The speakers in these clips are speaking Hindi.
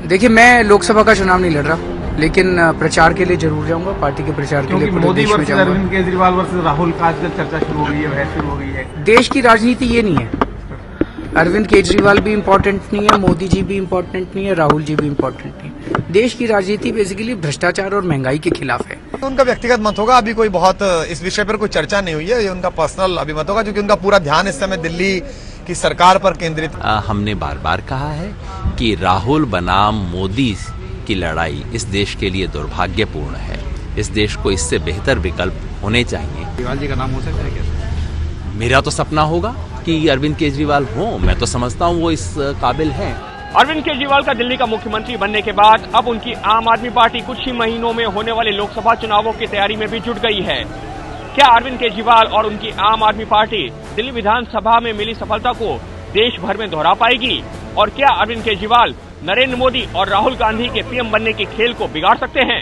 देखिए, मैं लोकसभा का चुनाव नहीं लड़ रहा, लेकिन प्रचार के लिए जरूर जाऊंगा, पार्टी के प्रचार के लिए पूरे देश में जाऊंगा। अरविंद केजरीवाल वर्सेस राहुल का आजकल चर्चा शुरू हो गई है, बहस शुरू हो गई है। देश की राजनीति ये नहीं है। अरविंद केजरीवाल भी इम्पोर्टेंट नहीं है, मोदी जी भी इम्पोर्टेंट नहीं है, राहुल जी भी इम्पोर्टेंट नहीं है। देश की राजनीति बेसिकली भ्रष्टाचार और महंगाई के खिलाफ है। तो उनका व्यक्तिगत मत होगा, अभी कोई बहुत इस विषय पर कोई चर्चा नहीं हुई है, ये उनका पर्सनल अभिमत होगा, क्योंकि उनका पूरा ध्यान इस समय दिल्ली की सरकार पर केंद्रित। हमने बार बार कहा है कि राहुल बनाम मोदी की लड़ाई इस देश के लिए दुर्भाग्यपूर्ण है। इस देश को इससे बेहतर विकल्प होने चाहिए। केजरीवाल जी का नाम हो सकता है क्या? मेरा तो सपना होगा कि अरविंद केजरीवाल हो, मैं तो समझता हूँ वो इस काबिल हैं। अरविंद केजरीवाल का दिल्ली का मुख्यमंत्री बनने के बाद अब उनकी आम आदमी पार्टी कुछ ही महीनों में होने वाले लोकसभा चुनावों की तैयारी में भी जुट गई है। क्या अरविंद केजरीवाल और उनकी आम आदमी पार्टी दिल्ली विधानसभा में मिली सफलता को देश भर में दोहरा पाएगी? और क्या अरविंद केजरीवाल नरेंद्र मोदी और राहुल गांधी के पीएम बनने के खेल को बिगाड़ सकते हैं?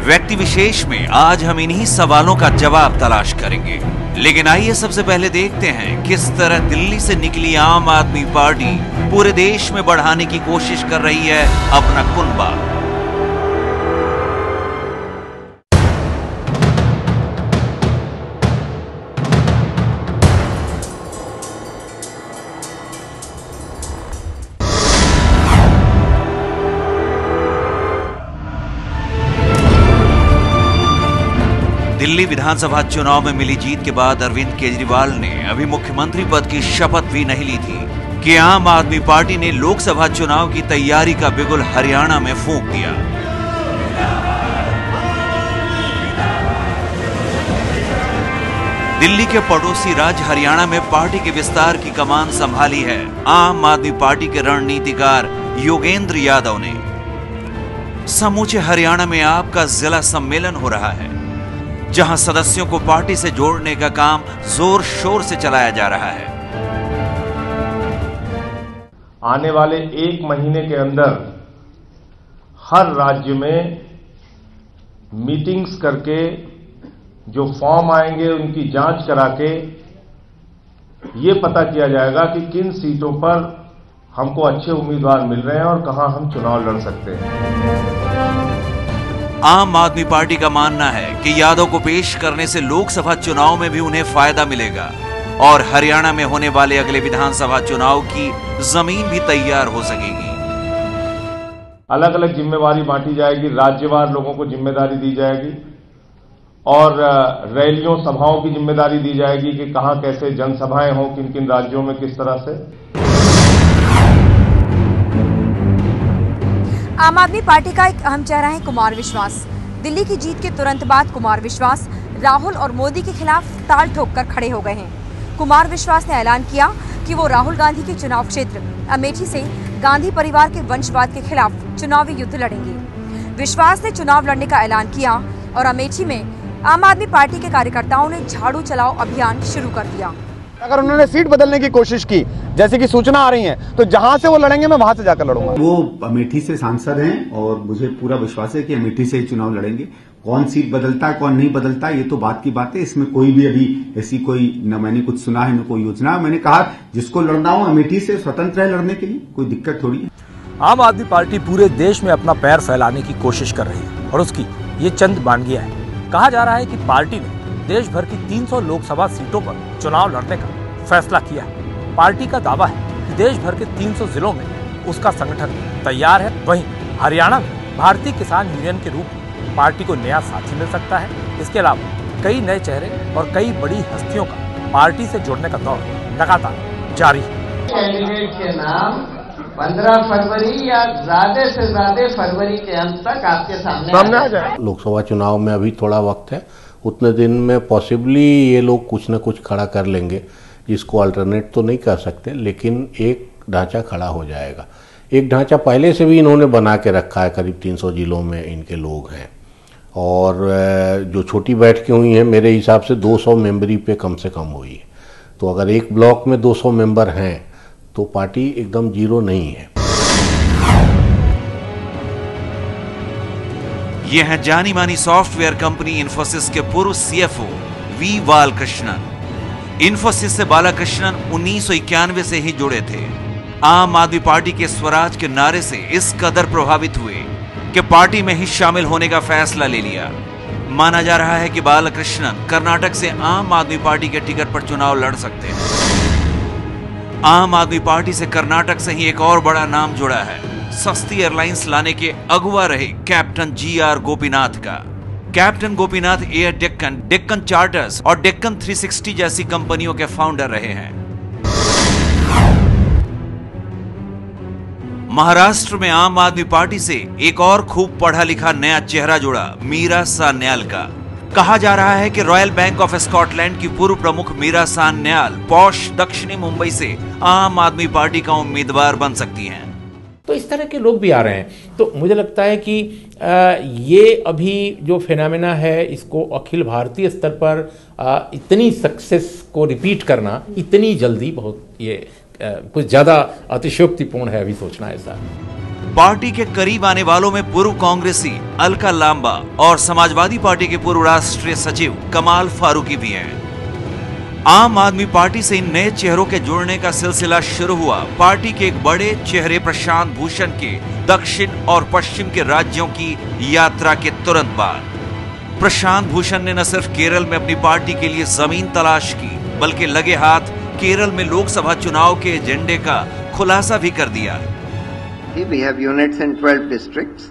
व्यक्ति विशेष में आज हम इन्हीं सवालों का जवाब तलाश करेंगे। लेकिन आइए सबसे पहले देखते हैं किस तरह दिल्ली से निकली आम आदमी पार्टी पूरे देश में बढ़ाने की कोशिश कर रही है अपना कुनबा। दिल्ली विधानसभा चुनाव में मिली जीत के बाद अरविंद केजरीवाल ने अभी मुख्यमंत्री पद की शपथ भी नहीं ली थी कि आम आदमी पार्टी ने लोकसभा चुनाव की तैयारी का बिगुल हरियाणा में फूंक दिया। दिल्ली के पड़ोसी राज्य हरियाणा में पार्टी के विस्तार की कमान संभाली है आम आदमी पार्टी के रणनीतिकार योगेंद्र यादव ने। समूचे हरियाणा में आपका जिला सम्मेलन हो रहा है, जहां सदस्यों को पार्टी से जोड़ने का काम जोर शोर से चलाया जा रहा है। आने वाले 1 महीने के अंदर हर राज्य में मीटिंग्स करके जो फॉर्म आएंगे उनकी जांच करा के ये पता किया जाएगा कि किन सीटों पर हमको अच्छे उम्मीदवार मिल रहे हैं और कहां हम चुनाव लड़ सकते हैं। आम आदमी पार्टी का मानना है कि यादव को पेश करने से लोकसभा चुनाव में भी उन्हें फायदा मिलेगा और हरियाणा में होने वाले अगले विधानसभा चुनाव की जमीन भी तैयार हो सकेगी। अलग अलग जिम्मेवारी बांटी जाएगी, राज्यवार लोगों को जिम्मेदारी दी जाएगी और रैलियों सभाओं की जिम्मेदारी दी जाएगी कि कहां कैसे जनसभाएं हों, किन किन राज्यों में किस तरह से। आम आदमी पार्टी का एक अहम चेहरा है कुमार विश्वास। दिल्ली की जीत के तुरंत बाद कुमार विश्वास राहुल और मोदी के खिलाफ ताल ठोककर खड़े हो गए हैं। कुमार विश्वास ने ऐलान किया कि वो राहुल गांधी के चुनाव क्षेत्र अमेठी से गांधी परिवार के वंशवाद के खिलाफ चुनावी युद्ध लड़ेंगे। विश्वास ने चुनाव लड़ने का ऐलान किया और अमेठी में आम आदमी पार्टी के कार्यकर्ताओं ने झाड़ू चलाओ अभियान शुरू कर दिया। अगर उन्होंने सीट बदलने की कोशिश की, जैसे कि सूचना आ रही है, तो जहां से वो लड़ेंगे मैं वहां से जाकर लड़ूंगा। वो अमेठी से सांसद हैं और मुझे पूरा विश्वास है कि अमेठी से ही चुनाव लड़ेंगे। कौन सीट बदलता है कौन नहीं बदलता ये तो बात की बात है। इसमें कोई भी अभी ऐसी कोई न मैंने कुछ सुना है न कोई योजना। मैंने कहा जिसको लड़ना हो अमेठी से स्वतंत्र है लड़ने के लिए, कोई दिक्कत थोड़ी है। आम आदमी पार्टी पूरे देश में अपना पैर फैलाने की कोशिश कर रही है और उसकी ये चंद बानगियां है। कहा जा रहा है कि पार्टी ने देश भर की 300 लोकसभा सीटों पर चुनाव लड़ने का फैसला किया है। पार्टी का दावा है कि देश भर के 300 जिलों में उसका संगठन तैयार है। वहीं हरियाणा में भारतीय किसान यूनियन के रूप में पार्टी को नया साथी मिल सकता है। इसके अलावा कई नए चेहरे और कई बड़ी हस्तियों का पार्टी से जुड़ने का दौर लगातार जारी है। कैंडिडेट के नाम 15 फरवरी या ज्यादा से ज्यादा फरवरी के अंत तक आपके सामने आ जाए। लोकसभा चुनाव में अभी थोड़ा वक्त है, उतने दिन में पॉसिबली ये लोग कुछ न कुछ खड़ा कर लेंगे, जिसको अल्टरनेट तो नहीं कर सकते, लेकिन एक ढांचा खड़ा हो जाएगा। एक ढांचा पहले से भी इन्होंने बना के रखा है, करीब 300 जिलों में इनके लोग हैं और जो छोटी बैठकें हुई हैं मेरे हिसाब से 200 मेंबरी पे कम से कम हुई है। तो अगर एक ब्लॉक में 200 मेंबर हैं तो पार्टी एकदम जीरो नहीं है। यह है जानी मानी सॉफ्टवेयर कंपनी इन्फोसिस के पूर्व सीएफओ वी बालकृष्णन। इन्फोसिस से बालकृष्णन 1991 से ही जुड़े थे। आम आदमी पार्टी के स्वराज के नारे से इस कदर प्रभावित हुए कि पार्टी में ही शामिल होने का फैसला ले लिया। माना जा रहा है कि बालकृष्णन कर्नाटक से आम आदमी पार्टी के टिकट पर चुनाव लड़ सकते हैं। आम आदमी पार्टी से कर्नाटक से ही एक और बड़ा नाम जुड़ा है, सस्ती एयरलाइंस लाने के अगुवा रहे कैप्टन GR गोपीनाथ का। Captain Gopinath air Deccan, Deccan charters और डेक्कन 360 जैसी कंपनियों के फाउंडर रहे हैं। महाराष्ट्र में आम आदमी पार्टी से एक और खूब पढ़ा लिखा नया चेहरा जुड़ा, मीरा सान्याल का। कहा जा रहा है कि रॉयल बैंक ऑफ स्कॉटलैंड की पूर्व प्रमुख मीरा सान्याल पॉश दक्षिणी मुंबई से आम आदमी पार्टी का उम्मीदवार बन सकती हैं। तो इस तरह के लोग भी आ रहे हैं। तो मुझे लगता है कि ये अभी जो फिनोमेना है, इसको अखिल भारतीय स्तर पर इतनी सक्सेस को रिपीट करना इतनी जल्दी बहुत ये कुछ ज्यादा अतिशयोक्तिपूर्ण है अभी सोचना ऐसा। पार्टी के करीब आने वालों में पूर्व कांग्रेसी अलका लांबा और समाजवादी पार्टी के पूर्व राष्ट्रीय सचिव कमाल फारूकी भी हैं। आम आदमी पार्टी से इन नए चेहरों के जुड़ने का सिलसिला शुरू हुआ पार्टी के एक बड़े चेहरे प्रशांत भूषण के दक्षिण और पश्चिम के राज्यों की यात्रा के तुरंत बाद। प्रशांत भूषण ने न सिर्फ केरल में अपनी पार्टी के लिए जमीन तलाश की, बल्कि लगे हाथ केरल में लोकसभा चुनाव के एजेंडे का खुलासा भी कर दिया। We have units in 12 districts.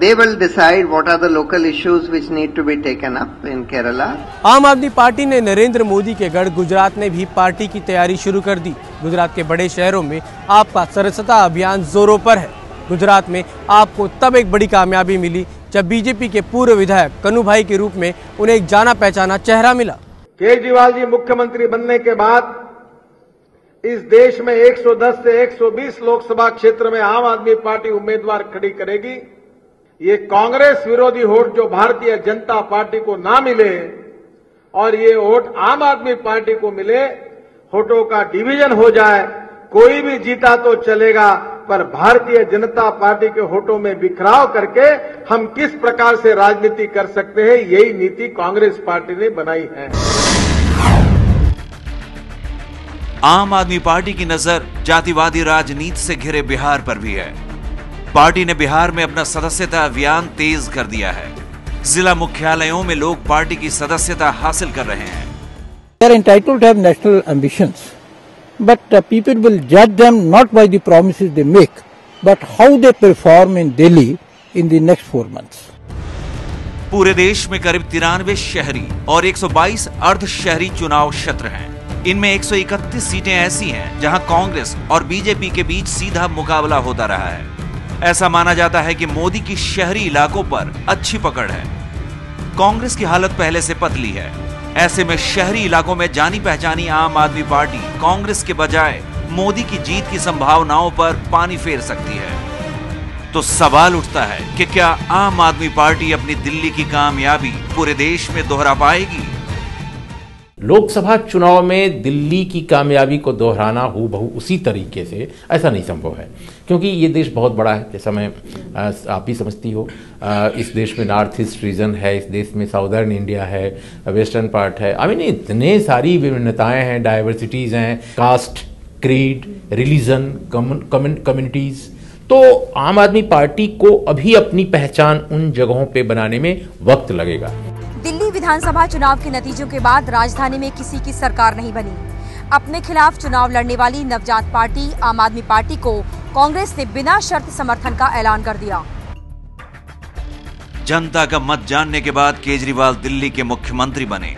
They will decide what are the local issues which need to be taken up in Kerala. आम आदमी पार्टी ने नरेंद्र मोदी के गढ़ गुजरात में भी पार्टी की तैयारी शुरू कर दी। गुजरात के बड़े शहरों में आपका सदस्यता अभियान जोरों पर है। गुजरात में आपको तब एक बड़ी कामयाबी मिली जब बीजेपी के पूर्व विधायक कन्हूभाई के रूप में उन्हें एक जाना पहचाना चेहरा मिला। केजरीवाल जी मुख्यमंत्री बनने के बाद इस देश में 110 से 120 लोकसभा क्षेत्र में आम आदमी पार्टी उम्मीदवार खड़ी करेगी। ये कांग्रेस विरोधी वोट जो भारतीय जनता पार्टी को ना मिले और ये वोट आम आदमी पार्टी को मिले, वोटों का डिवीजन हो जाए, कोई भी जीता तो चलेगा, पर भारतीय जनता पार्टी के वोटों में बिखराव करके हम किस प्रकार से राजनीति कर सकते हैं, यही नीति कांग्रेस पार्टी ने बनाई है। आम आदमी पार्टी की नजर जातिवादी राजनीति से घिरे बिहार पर भी है। पार्टी ने बिहार में अपना सदस्यता अभियान तेज कर दिया है। जिला मुख्यालयों में लोग पार्टी की सदस्यता हासिल कर रहे हैं। They are entitled to have national ambitions, but people will judge them not by the promises they make, but how they perform in Delhi in the next 4 months. पूरे देश में करीब 93 शहरी और 122 अर्ध शहरी चुनाव क्षेत्र हैं। इनमें 131 सीटें ऐसी हैं जहां कांग्रेस और बीजेपी के बीच सीधा मुकाबला होता रहा है। ऐसा माना जाता है कि मोदी की शहरी इलाकों पर अच्छी पकड़ है। कांग्रेस की हालत पहले से पतली है। ऐसे में शहरी इलाकों में जानी पहचानी आम आदमी पार्टी कांग्रेस के बजाय मोदी की जीत की संभावनाओं पर पानी फेर सकती है। तो सवाल उठता है कि क्या आम आदमी पार्टी अपनी दिल्ली की कामयाबी पूरे देश में दोहरा पाएगी? लोकसभा चुनाव में दिल्ली की कामयाबी को दोहराना हूबहू उसी तरीके से ऐसा नहीं संभव है, क्योंकि ये देश बहुत बड़ा है। जैसा मैं आप ही समझती हो, इस देश में नॉर्थ ईस्ट रीजन है, इस देश में साउदर्न इंडिया है, वेस्टर्न पार्ट है। आई मीन इतने सारी विभिन्नताएं हैं, डाइवर्सिटीज हैं, कास्ट, क्रीड, रिलीजन, कम्युनिटीज। तो आम आदमी पार्टी को अभी अपनी पहचान उन जगहों पे बनाने में वक्त लगेगा। दिल्ली विधानसभा चुनाव के नतीजों के बाद राजधानी में किसी की सरकार नहीं बनी। अपने खिलाफ चुनाव लड़ने वाली नवजात पार्टी आम आदमी पार्टी को कांग्रेस ने बिना शर्त समर्थन का ऐलान कर दिया। जनता का मत जानने के बाद केजरीवाल दिल्ली के मुख्यमंत्री बने।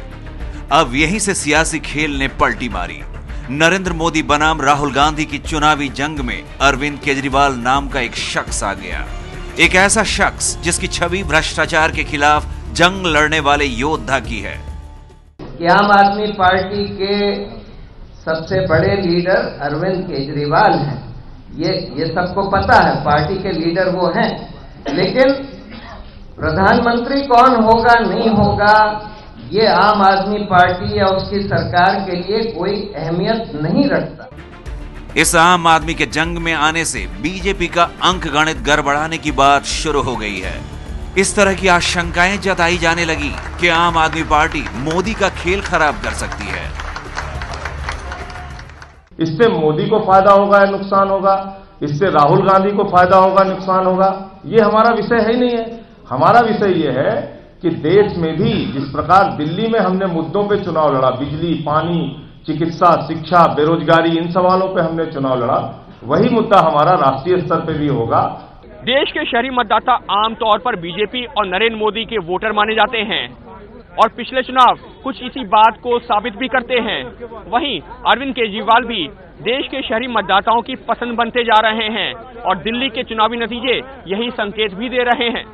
अब यहीं से सियासी खेल ने पलटी मारी। नरेंद्र मोदी बनाम राहुल गांधी की चुनावी जंग में अरविंद केजरीवाल नाम का एक शख्स आ गया। एक ऐसा शख्स जिसकी छवि भ्रष्टाचार के खिलाफ जंग लड़ने वाले योद्धा की है। कि आम आदमी पार्टी के सबसे बड़े लीडर अरविंद केजरीवाल हैं। ये सबको पता है, पार्टी के लीडर वो हैं, लेकिन प्रधानमंत्री कौन होगा नहीं होगा ये आम आदमी पार्टी या उसकी सरकार के लिए कोई अहमियत नहीं रखता। इस आम आदमी के जंग में आने से बीजेपी का अंकगणित गड़बड़ाने की बात शुरू हो गई है। इस तरह की आशंकाएं जताई जाने लगी कि आम आदमी पार्टी मोदी का खेल खराब कर सकती है। इससे मोदी को फायदा होगा या नुकसान होगा, इससे राहुल गांधी को फायदा होगा नुकसान होगा, ये हमारा विषय है ही नहीं है। हमारा विषय ये है कि देश में भी जिस प्रकार दिल्ली में हमने मुद्दों पे चुनाव लड़ा, बिजली, पानी, चिकित्सा, शिक्षा, बेरोजगारी, इन सवालों पे हमने चुनाव लड़ा, वही मुद्दा हमारा राष्ट्रीय स्तर पे भी होगा। देश के शहरी मतदाता आमतौर पर बीजेपी और नरेंद्र मोदी के वोटर माने जाते हैं और पिछले चुनाव कुछ इसी बात को साबित भी करते हैं। वहीं अरविंद केजरीवाल भी देश के शहरी मतदाताओं की पसंद बनते जा रहे हैं और दिल्ली के चुनावी नतीजे यही संकेत भी दे रहे हैं।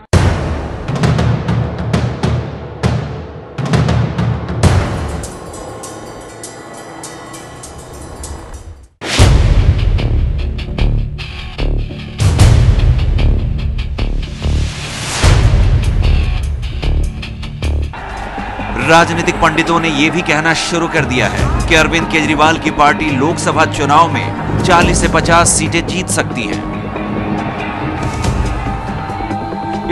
राजनीतिक पंडितों ने यह भी कहना शुरू कर दिया है कि अरविंद केजरीवाल की पार्टी लोकसभा चुनाव में 40 से 50 सीटें जीत सकती है।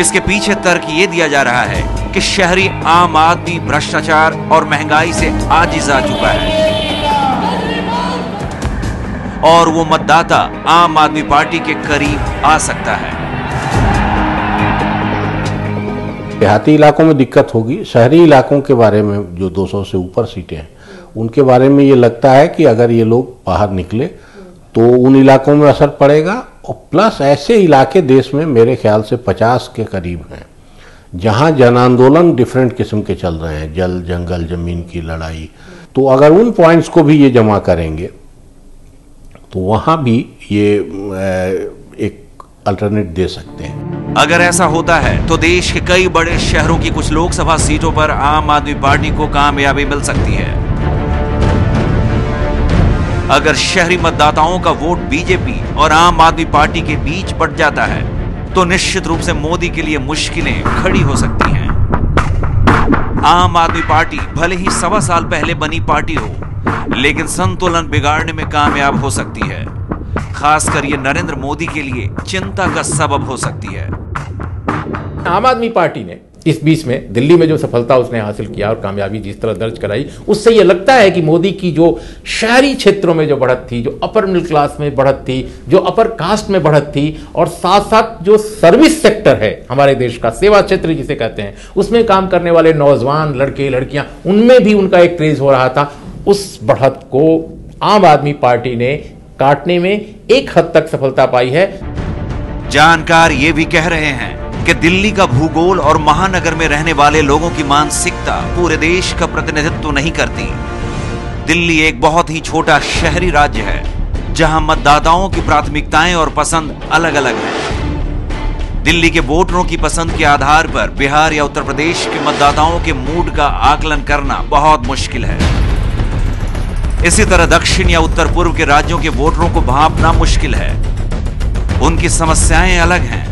इसके पीछे तर्क ये दिया जा रहा है कि शहरी आम आदमी भ्रष्टाचार और महंगाई से आजिज आ चुका है और वो मतदाता आम आदमी पार्टी के करीब आ सकता है। देहाती इलाकों में दिक्कत होगी। शहरी इलाकों के बारे में जो 200 से ऊपर सीटें हैं उनके बारे में ये लगता है कि अगर ये लोग बाहर निकले तो उन इलाकों में असर पड़ेगा। और प्लस ऐसे इलाके देश में मेरे ख्याल से 50 के करीब हैं जहां जन आंदोलन डिफरेंट किस्म के चल रहे हैं, जल जंगल जमीन की लड़ाई। तो अगर उन पॉइंट्स को भी ये जमा करेंगे तो वहां भी ये एक अल्टरनेट दे सकते हैं। अगर ऐसा होता है तो देश के कई बड़े शहरों की कुछ लोकसभा सीटों पर आम आदमी पार्टी को कामयाबी मिल सकती है। अगर शहरी मतदाताओं का वोट बीजेपी और आम आदमी पार्टी के बीच पड़ जाता है तो निश्चित रूप से मोदी के लिए मुश्किलें खड़ी हो सकती हैं। आम आदमी पार्टी भले ही 1.25 साल पहले बनी पार्टी हो, लेकिन संतुलन बिगाड़ने में कामयाब हो सकती है। खासकर ये नरेंद्र मोदी के लिए चिंता का सबब हो सकती है। आम आदमी पार्टी ने इस बीच में दिल्ली में जो सफलता उसने हासिल किया और कामयाबी जिस तरह दर्ज कराई, उससे यह लगता है कि मोदी की जो शहरी क्षेत्रों में जो बढ़त थी, जो अपर मिडिल क्लास में बढ़त थी, जो अपर कास्ट में बढ़त थी और साथ साथ जो सर्विस सेक्टर है हमारे देश का, सेवा क्षेत्र जिसे कहते हैं, उसमें काम करने वाले नौजवान लड़के लड़कियां, उनमें भी उनका एक क्रेज हो रहा था। उस बढ़त को आम आदमी पार्टी ने काटने में एक हद तक सफलता पाई है। जानकार ये भी कह रहे हैं कि दिल्ली का भूगोल और महानगर में रहने वाले लोगों की मानसिकता पूरे देश का प्रतिनिधित्व नहीं करती। दिल्ली एक बहुत ही छोटा शहरी राज्य है जहां मतदाताओं की प्राथमिकताएं और पसंद अलग अलग हैं। दिल्ली के वोटरों की पसंद के आधार पर बिहार या उत्तर प्रदेश के मतदाताओं के मूड का आकलन करना बहुत मुश्किल है। इसी तरह दक्षिण या उत्तर पूर्व के राज्यों के वोटरों को भांपना मुश्किल है। उनकी समस्याएं अलग हैं।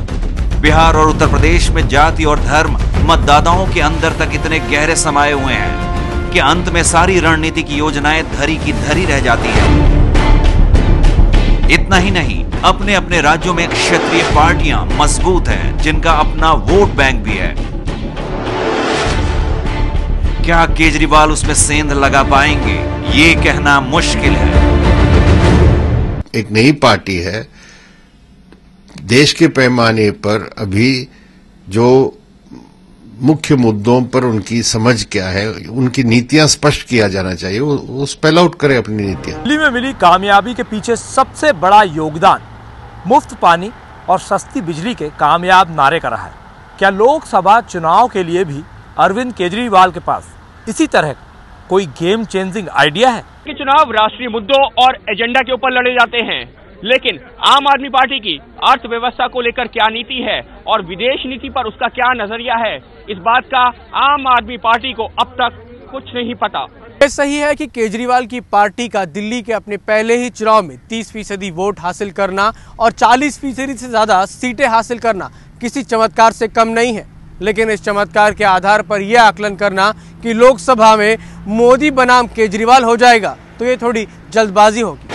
बिहार और उत्तर प्रदेश में जाति और धर्म मतदाताओं के अंदर तक इतने गहरे समाये हुए हैं कि अंत में सारी रणनीति की योजनाएं धरी की धरी रह जाती हैं। इतना ही नहीं, अपने अपने राज्यों में क्षेत्रीय पार्टियां मजबूत हैं जिनका अपना वोट बैंक भी है। क्या केजरीवाल उसमें सेंध लगा पाएंगे, ये कहना मुश्किल है। एक नई पार्टी है, देश के पैमाने पर अभी जो मुख्य मुद्दों पर उनकी समझ क्या है, उनकी नीतियां स्पष्ट किया जाना चाहिए। वो स्पेल आउट करे अपनी नीतियां। दिल्ली में मिली कामयाबी के पीछे सबसे बड़ा योगदान मुफ्त पानी और सस्ती बिजली के कामयाब नारे का रहा है। क्या लोकसभा चुनाव के लिए भी अरविंद केजरीवाल के पास इसी तरह कोई गेम चेंजिंग आइडिया है? कि चुनाव राष्ट्रीय मुद्दों और एजेंडा के ऊपर लड़े जाते हैं, लेकिन आम आदमी पार्टी की अर्थव्यवस्था को लेकर क्या नीति है और विदेश नीति पर उसका क्या नजरिया है, इस बात का आम आदमी पार्टी को अब तक कुछ नहीं पता। ये सही है कि केजरीवाल की पार्टी का दिल्ली के अपने पहले ही चुनाव में 30% वोट हासिल करना और 40% से ज्यादा सीटें हासिल करना किसी चमत्कार से कम नहीं है। लेकिन इस चमत्कार के आधार पर यह आकलन करना कि लोकसभा में मोदी बनाम केजरीवाल हो जाएगा, तो ये थोड़ी जल्दबाजी होगी।